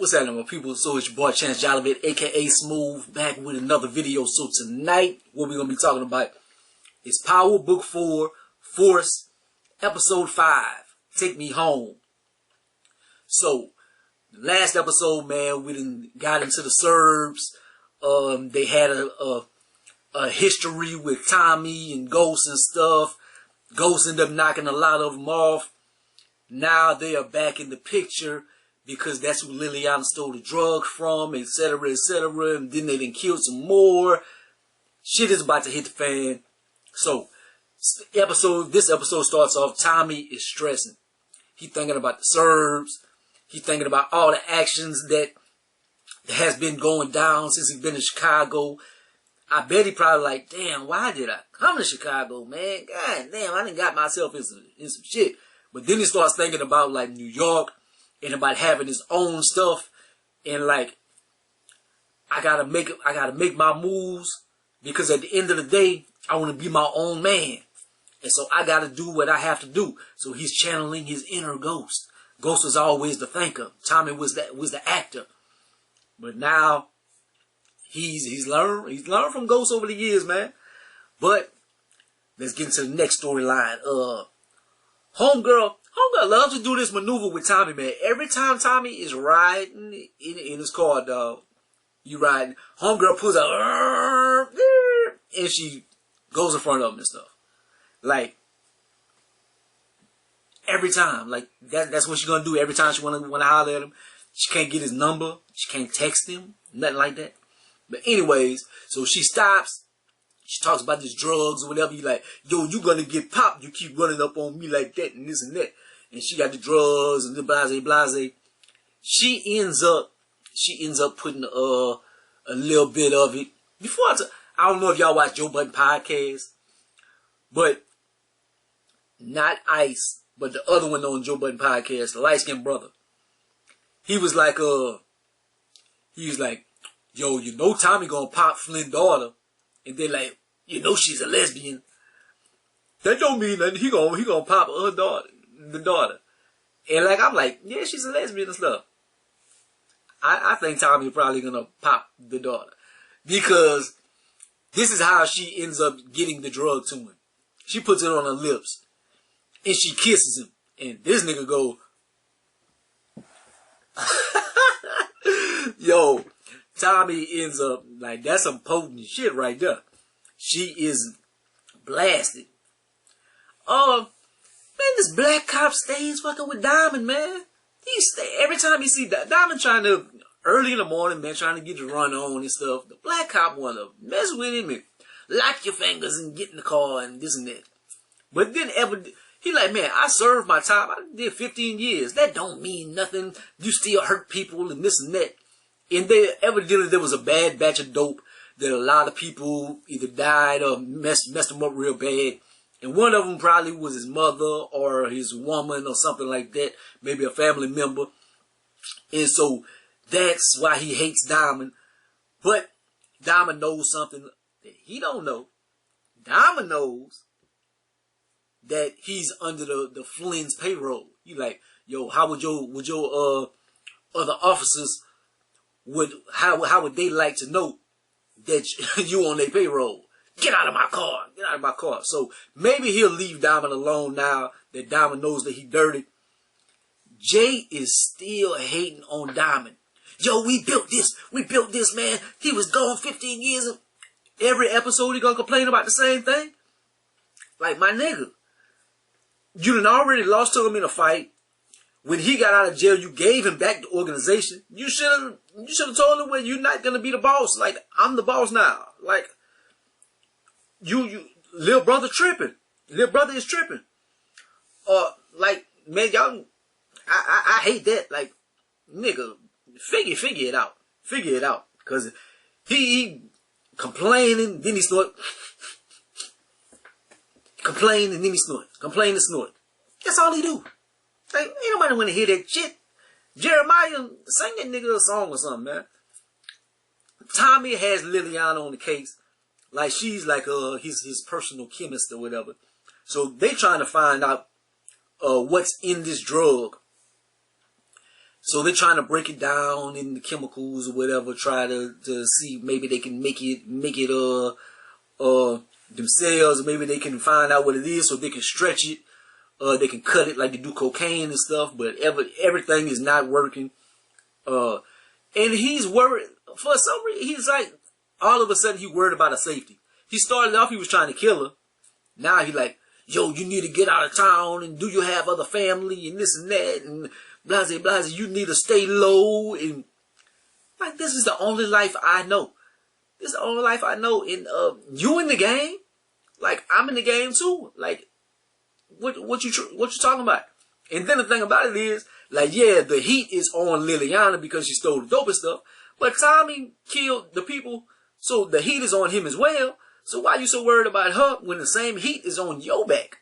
What's happening, my people? So it's your boy ChanceJolivette, aka Smooth, back with another video. So tonight, what we're gonna be talking about is Power Book 4, Force, Episode 5, Take Me Home. So, the last episode, man, we done got into the Serbs. They had a history with Tommy and Ghost and stuff. Ghost ended up knocking a lot of them off. Now they are back in the picture because that's who Liliana stole the drugs from, etc., etc. And then they done killed some more. Shit is about to hit the fan. So, this episode starts off, Tommy is stressing. He thinking about the Serbs. He thinking about all the actions that has been going down since he's been in Chicago. I bet he probably like, damn, why did I come to Chicago, man? God damn, I done got myself in some shit. But then he starts thinking about like New York and about having his own stuff, and like I gotta make my moves because at the end of the day I want to be my own man, and so I gotta do what I have to do. So he's channeling his inner Ghost. Ghost was always the thinker. Tommy was the actor, but now he's learned from Ghost over the years, man. But let's get into the next storyline. Homegirl loves to do this maneuver with Tommy, man. Every time Tommy is riding in his car, dog, you riding, homegirl pulls out, and she goes in front of him and stuff. Like, every time. Like, that's what she's gonna do every time she wanna holler at him. She can't get his number. She can't text him. Nothing like that. But anyways, so she stops. She talks about these drugs or whatever. You like, yo, you gonna get popped. You keep running up on me like that and this and that. And she got the drugs and the blase. She ends up putting a little bit of it. I don't know if y'all watch Joe Budden podcast, but not Ice, but the other one on Joe Budden podcast, the light-skinned brother. He was like, yo, you know Tommy gonna pop Flynn's daughter. And they're like, you know she's a lesbian. That don't mean nothing. He gonna pop her daughter, the daughter. And like, I'm like, yeah, she's a lesbian and stuff. I think Tommy probably gonna pop the daughter. Because this is how she ends up getting the drug to him. She puts it on her lips. And she kisses him. And this nigga go, yo, Tommy ends up, like, that's some potent shit right there. She is blasted. Man, this black cop stays fucking with Diamond, man. Every time you see Diamond trying to, early in the morning, man, trying to get the run on and stuff, the black cop want to mess with him and lock your fingers and get in the car and this and that. But then he like, man, I served my time. I did 15 years. That don't mean nothing. You still hurt people and this and that. And evidently there was a bad batch of dope that a lot of people either died or messed them up real bad. And one of them probably was his mother or his woman or something like that. Maybe a family member. And so that's why he hates Diamond. But Diamond knows something that he don't know. Diamond knows that he's under the Flynn's payroll. You like, yo, how would your other officers how would they like to know that you on their payroll? Get out of my car. Get out of my car. So maybe he'll leave Diamond alone now that Diamond knows that he dirty. Jay is still hating on Diamond. Yo, we built this, man. He was gone 15 years. Every episode he gonna complain about the same thing? Like, my nigga, you done already lost to him in a fight. When he got out of jail, you gave him back the organization. You should have told him, well, you're not gonna be the boss. Like, I'm the boss now. Like, you little brother tripping. Little brother is tripping. Like, man, y'all, I hate that. Like, nigga, figure it out. Figure it out. Cause he complaining, then he snort. Complain and then he snort. Complain and snort. That's all he do. Like, ain't nobody want to hear that shit. Jeremiah, sing that nigga a song or something, man. Tommy has Liliana on the case. Like, she's like his personal chemist or whatever. So they trying to find out what's in this drug. So they're trying to break it down in the chemicals or whatever, try to see maybe they can make it themselves, or maybe they can find out what it is so they can stretch it. They can cut it like they do cocaine and stuff, but everything is not working. And he's worried for some reason. He's like, all of a sudden he worried about her safety. He started off, he was trying to kill her. Now he's like, yo, you need to get out of town, and do you have other family, and this and that, and blase, blase, you need to stay low, and like, this is the only life I know. This is the only life I know. And you in the game, like, I'm in the game too. Like, what you talking about? And then the thing about it is, like, yeah, the heat is on Liliana because she stole the dope and stuff, but Tommy killed the people, so the heat is on him as well. So why you so worried about her when the same heat is on your back?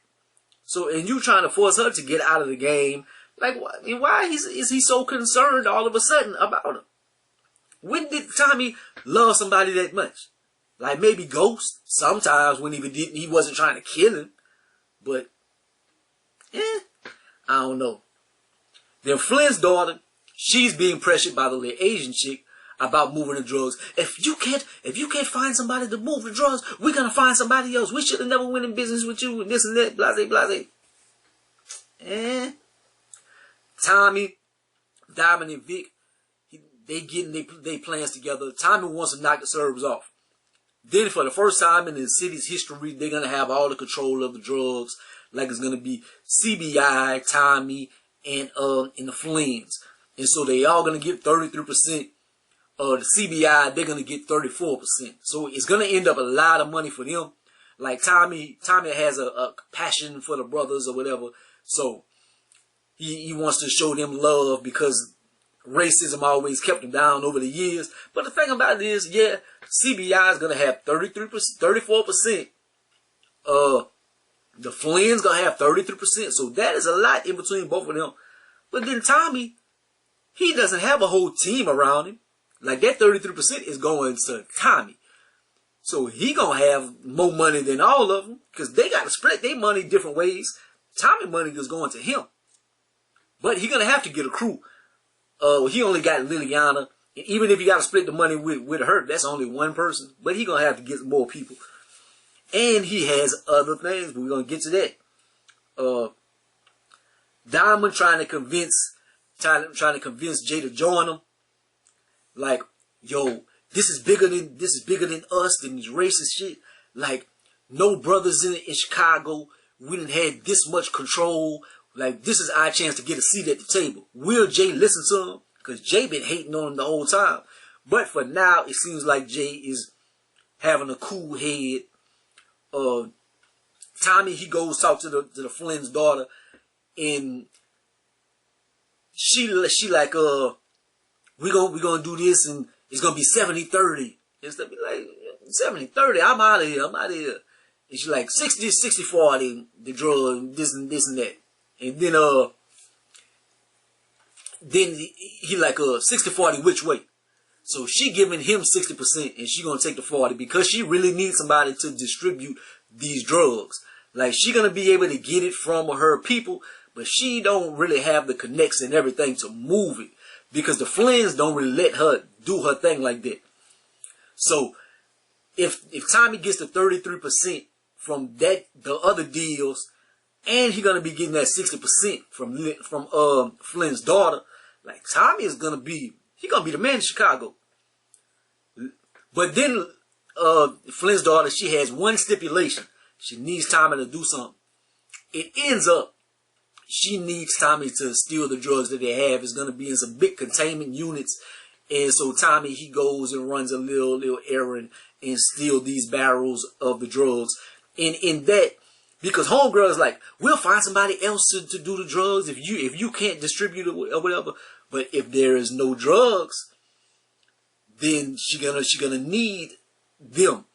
So, and you trying to force her to get out of the game. Like, why is he so concerned all of a sudden about her? When did Tommy love somebody that much? Like, maybe Ghost sometimes when he wasn't trying to kill him. But, I don't know. Then Flynn's daughter, she's being pressured by the little Asian chick about moving the drugs. If you can't find somebody to move the drugs, we're gonna find somebody else. We should have never went in business with you and this and that, blase, blase. Tommy, Diamond, and Vic, they getting their plans together. Tommy wants to knock the servers off. Then for the first time in the city's history, they're gonna have all the control of the drugs. Like, it's gonna be CBI, Tommy, and the Flynns. And so they all gonna get 33%. The CBI, they're gonna get 34%. So it's gonna end up a lot of money for them. Like, Tommy has a passion for the brothers or whatever. So he wants to show them love because racism always kept him down over the years. But the thing about it is, yeah, CBI is gonna have 34%. The Flynn's gonna have 33%. So that is a lot in between both of them. But then Tommy, he doesn't have a whole team around him. Like, that 33% is going to Tommy. So he gonna have more money than all of them because they got to split their money different ways. Tommy money is going to him. But he gonna have to get a crew. He only got Liliana. And even if he got to split the money with her, that's only one person. But he gonna have to get more people. And he has other things, but we're gonna get to that. Diamond trying to convince Jay to join him. Like, yo, this is bigger than us, than this racist shit. Like, no brothers in Chicago. We done had this much control. Like, this is our chance to get a seat at the table. Will Jay listen to him? Because Jay been hating on him the whole time. But for now, it seems like Jay is having a cool head. Tommy, he goes talk to the Flynn's daughter, and she like, we gonna do this, and it's gonna be 70-30. And stuff. Be like, 70-30, I'm out of here. And she's like, 60-40, the drug, this and that. And then he like, 60-40 which way? So she giving him 60%, and she gonna take the 40 because she really needs somebody to distribute these drugs. Like, she gonna be able to get it from her people, but she don't really have the connects and everything to move it because the Flynn's don't really let her do her thing like that. So if Tommy gets the 33% from the other deals, and he gonna be getting that 60% from Flynn's daughter, like, Tommy is gonna be the man in Chicago. But then Flynn's daughter, she has one stipulation. She needs Tommy to do something. It ends up she needs Tommy to steal the drugs that they have. It's gonna be in some big containment units. And so Tommy, he goes and runs a little errand and steal these barrels of the drugs. And in that, because homegirl is like, we'll find somebody else to do the drugs if you can't distribute it or whatever. But if there is no drugs, then she gonna need them.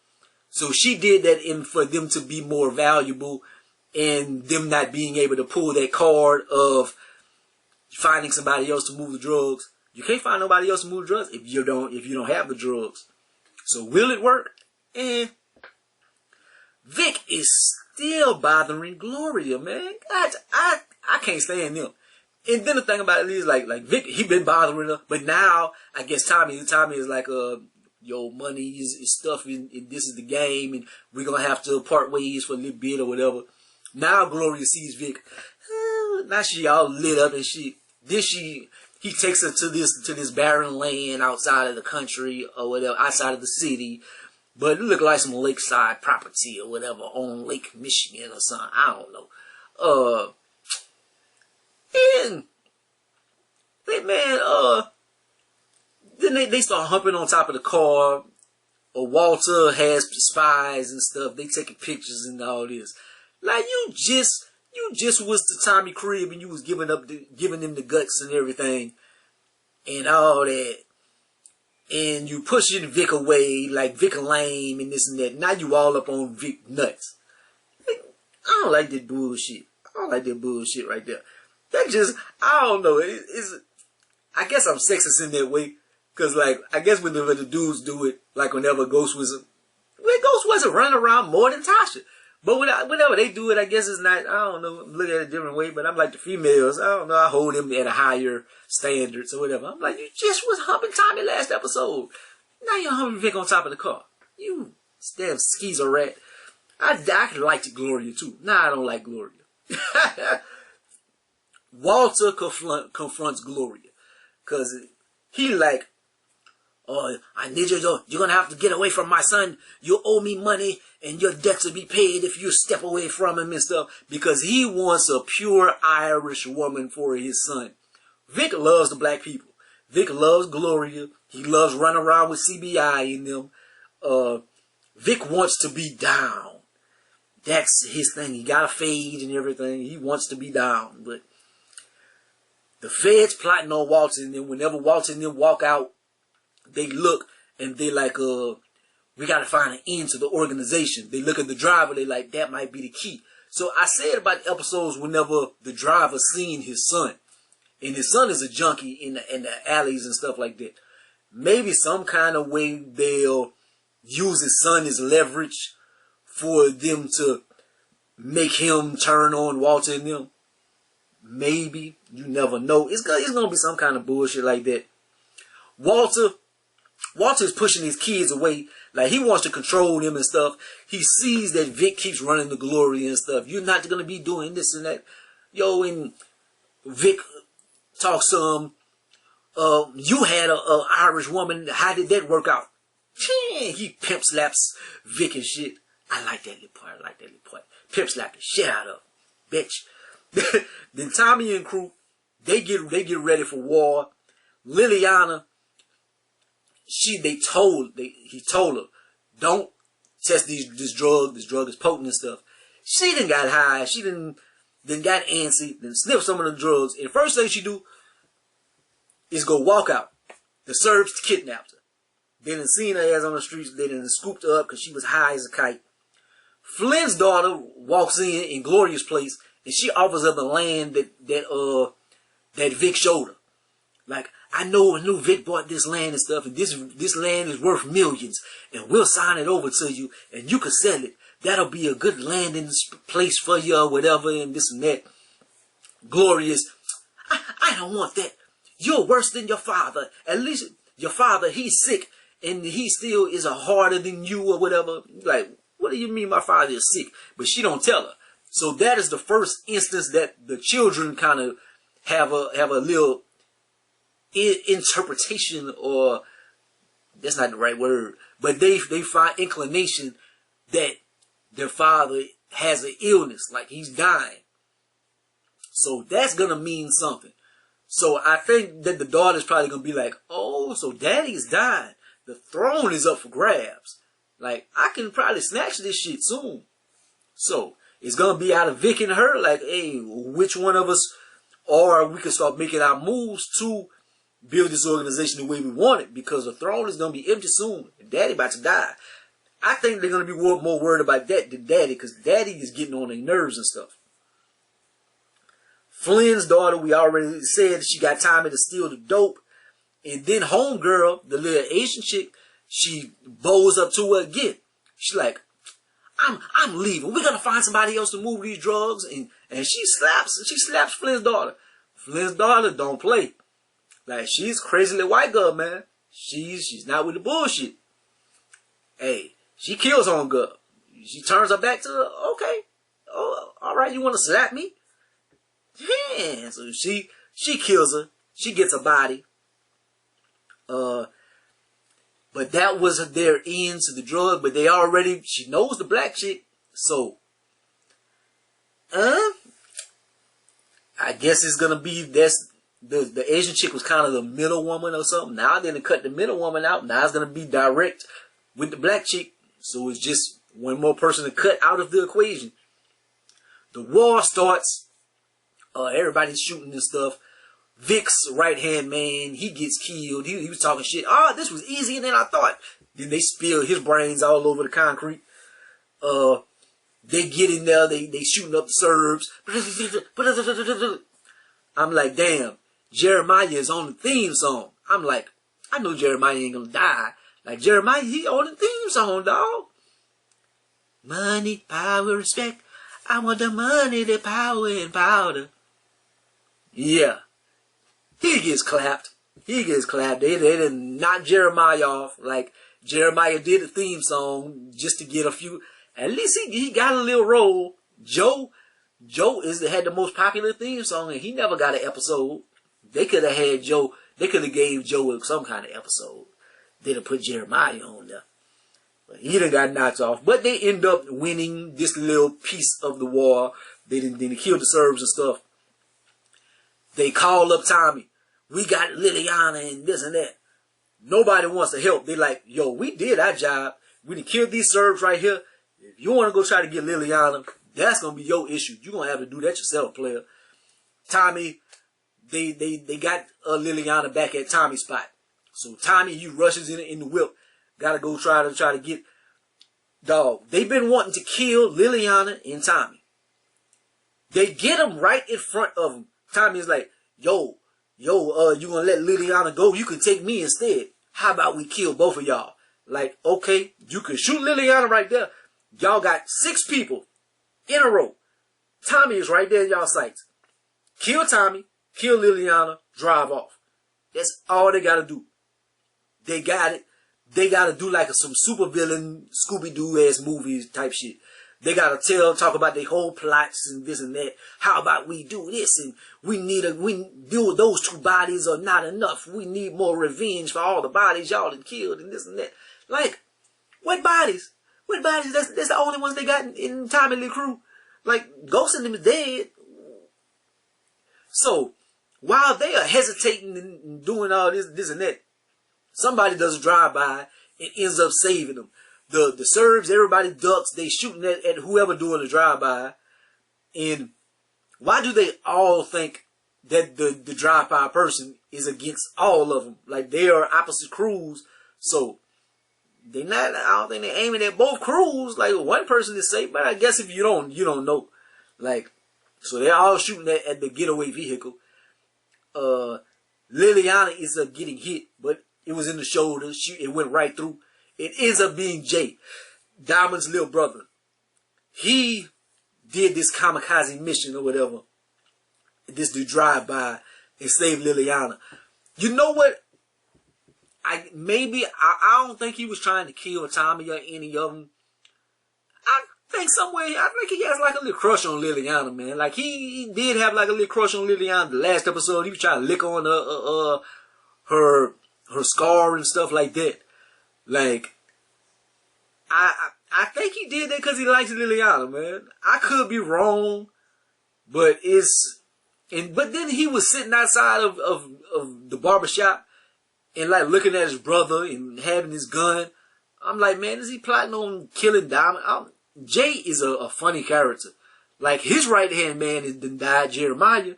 So she did that for them to be more valuable, and them not being able to pull that card of finding somebody else to move the drugs. You can't find nobody else to move the drugs if you don't have the drugs. So will it work? Vic is still bothering Gloria, man. I can't stand them. And then the thing about it is, like Vic, he been bothering her, but now I guess Tommy is like, yo, money is stuff, and this is the game, and we're gonna have to part ways for a little bit or whatever. Now Gloria sees Vic. Now she all lit up and shit. Then he takes her to this barren land outside of the country or whatever, outside of the city. But it looked like some lakeside property or whatever on Lake Michigan or something. I don't know. And then they start humping on top of the car. Walter has spies and stuff. They taking pictures and all this. Like you just was to Tommy crib and you was giving him the guts and everything and all that. And you pushing Vic away like Vic lame and this and that. Now you all up on Vic nuts. Like, I don't like that bullshit. I don't like that bullshit right there. That just, I don't know. I guess I'm sexist in that way. Cause like, I guess whenever the dudes do it, like whenever Ghost wasn't running around more than Tasha. But whenever they do it, I guess it's not, I don't know, look at it a different way, but I'm like the females, I don't know, I hold them at a higher standards or whatever. I'm like, you just was humping Tommy last episode. Now you're humping Vic on top of the car. You damn skeezer rat. I liked Gloria too. Now I don't like Gloria. Walter confronts Gloria. Cause he like, oh, I need you to, you're going to have to get away from my son. You owe me money and your debts will be paid if you step away from him and stuff. Because he wants a pure Irish woman for his son. Vic loves the black people. Vic loves Gloria. He loves running around with CBI in them. Vic wants to be down. That's his thing. He got a fade and everything. He wants to be down. But the feds plotting on Walter and them. Whenever Walter and them walk out, they look and they like, we got to find an end to the organization. They look at the driver. They like, that might be the key. So I said about the episodes whenever the driver seen his son. And his son is a junkie in the alleys and stuff like that. Maybe some kind of way they'll use his son as leverage for them to make him turn on Walter and them. Maybe. You never know. It's going to be some kind of bullshit like that. Walter's pushing his kids away. Like, he wants to control them and stuff. He sees that Vic keeps running the glory and stuff. You're not going to be doing this and that. Yo, and Vic talks to him. You had a Irish woman. How did that work out? He pimp slaps Vic and shit. I like that little part. Pimp slap the shit out of him. Bitch. Then Tommy and crew, they get ready for war. Liliana, he told her, don't test this drug. This drug is potent and stuff. She done got high. She done got antsy. Then sniffed some of the drugs. And the first thing she do is go walk out. The Serbs kidnapped her. They done seen her ass on the streets. They done scooped her up because she was high as a kite. Flynn's daughter walks in Gloria's place and she offers her the land that Vic showed her. Like, I knew Vic bought this land and stuff, and this land is worth millions, and we'll sign it over to you, and you can sell it. That'll be a good landing place for you or whatever, and this and that. Glorious, I don't want that. You're worse than your father. At least your father, he's sick, and he still is harder than you or whatever. Like, what do you mean my father is sick? But she don't tell her. So that is the first instance that the children kind of have a little interpretation, or that's not the right word, but they find inclination that their father has an illness, like he's dying. So that's gonna mean something. So I think that the daughter's probably gonna be like, oh, so daddy's dying. The throne is up for grabs. Like, I can probably snatch this shit soon. So it's gonna be out of Vic and her, like, hey, which one of us, or we can start making our moves to build this organization the way we want it, because the throne is going to be empty soon. And daddy about to die. I think they're going to be more worried about that than daddy, because daddy is getting on their nerves and stuff. Flynn's daughter, we already said she got Tommy to steal the dope. And then homegirl, the little Asian chick, she bows up to her again. She's like, I'm leaving. We're going to find somebody else to move these drugs. And she slaps Flynn's daughter. Flynn's daughter don't play. Like, she's crazily white girl, man. She's not with the bullshit. Hey, she kills on girl. She turns her back to her. Okay. Oh, all right. You want to slap me? Yeah. So she kills her. She gets a body. But that was their end to the drug. But she knows the black chick. So, I guess it's gonna be the Asian chick was kind of the middle woman or something. Now they're gonna cut the middle woman out. Now it's gonna be direct with the black chick. So it's just one more person to cut out of the equation. The war starts. Everybody's shooting and stuff. Vic's right-hand man, he gets killed. He was talking shit. Oh, this was easier than I thought. Then they spill his brains all over the concrete. They get in there. They shooting up the Serbs. I'm like, damn. Jeremiah is on the theme song. I'm like, I know Jeremiah ain't gonna die. Like, Jeremiah, he on the theme song, dog. Money, power, respect. I want the money, the power, and powder. Yeah. He gets clapped. He gets clapped. They didn't knock Jeremiah off. Like, Jeremiah did a theme song just to get a few. At least he got a little role. Joe had the most popular theme song, and he never got an episode. They could have had Joe. They could have gave Joe some kind of episode. They'd have put Jeremiah on there. But he done got knocked off. But they end up winning this little piece of the war. They killed the Serbs and stuff. They call up Tommy. We got Liliana and this and that. Nobody wants to help. They like, yo, we did our job. We done killed these Serbs right here. If you want to go try to get Liliana, that's going to be your issue. You're going to have to do that yourself, player. Tommy, they got Liliana back at Tommy's spot. So Tommy, he rushes in the whip. Got to go try to get... Dog, they've been wanting to kill Liliana and Tommy. They get him right in front of him. Tommy's like, yo, you going to let Liliana go? You can take me instead. How about we kill both of y'all? Like, okay, you can shoot Liliana right there. Y'all got 6 people in a row. Tommy is right there in y'all sights. Kill Tommy, kill Liliana, drive off. That's all they got to do. They got it. They got to do like some supervillain Scooby-Doo ass movies type shit. They got to talk about their whole plots and this and that. How about we do this and those 2 bodies are not enough. We need more revenge for all the bodies y'all done killed and this and that. Like, what bodies? What bodies? That's the only ones they got in Tommy and the crew. Like, Ghost and them is dead. So, while they are hesitating and doing all this and that, somebody does a drive-by and ends up saving them. The Serbs, everybody ducks. They shooting at whoever doing the drive-by. And why do they all think that the drive-by person is against all of them? Like, they are opposite crews. So, I don't think they're aiming at both crews. Like, one person is safe, but I guess if you don't know. Like, so they're all shooting at the getaway vehicle. Liliana is getting hit, but it was in the shoulder. It went right through. It ends up being Jay, Diamond's little brother. He did this kamikaze mission or whatever. This dude drive-by and save Liliana. You know what? I don't think he was trying to kill Tommy or any of them. I think he has like a little crush on Liliana, man. Like he did have like a little crush on Liliana. The last episode, he was trying to lick on her scar and stuff like that. Like, I think he did that because he likes Liliana, man. I could be wrong, but but then he was sitting outside of the barbershop and like looking at his brother and having his gun. I'm like, man, is he plotting on killing Diamond? Jay is a funny character. Like, his right-hand man is died, Jeremiah.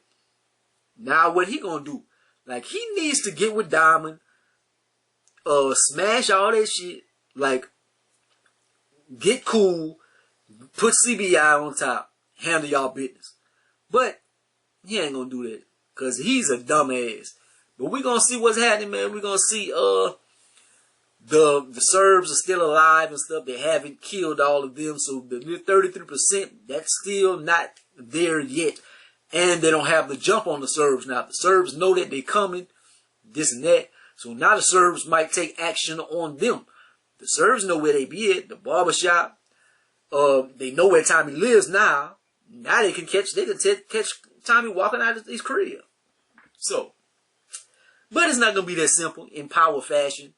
Now what he gonna do? Like, he needs to get with Diamond, smash all that shit, like, get cool, put CBI on top, handle y'all business. But he ain't gonna do that, cause he's a dumbass. But we gonna see what's happening, man. We gonna see the Serbs are still alive and stuff. They haven't killed all of them, so the 33%, that's still not there yet. And they don't have the jump on the Serbs. Now, the Serbs know that they're coming, this and that. So now the Serbs might take action on them. The Serbs know where they be at, the barbershop. They know where Tommy lives now. Now they can catch Tommy walking out of his crib. So, but it's not going to be that simple in power fashion.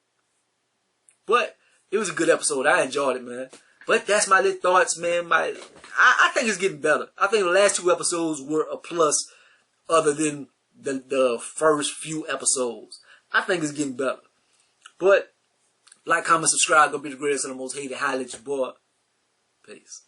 But it was a good episode. I enjoyed it, man. But that's my little thoughts, man. I think it's getting better. I think the last 2 episodes were a plus other than the first few episodes. I think it's getting better. But, like, comment, subscribe. Gonna be the greatest and the most hated. Holla at your boy. Peace.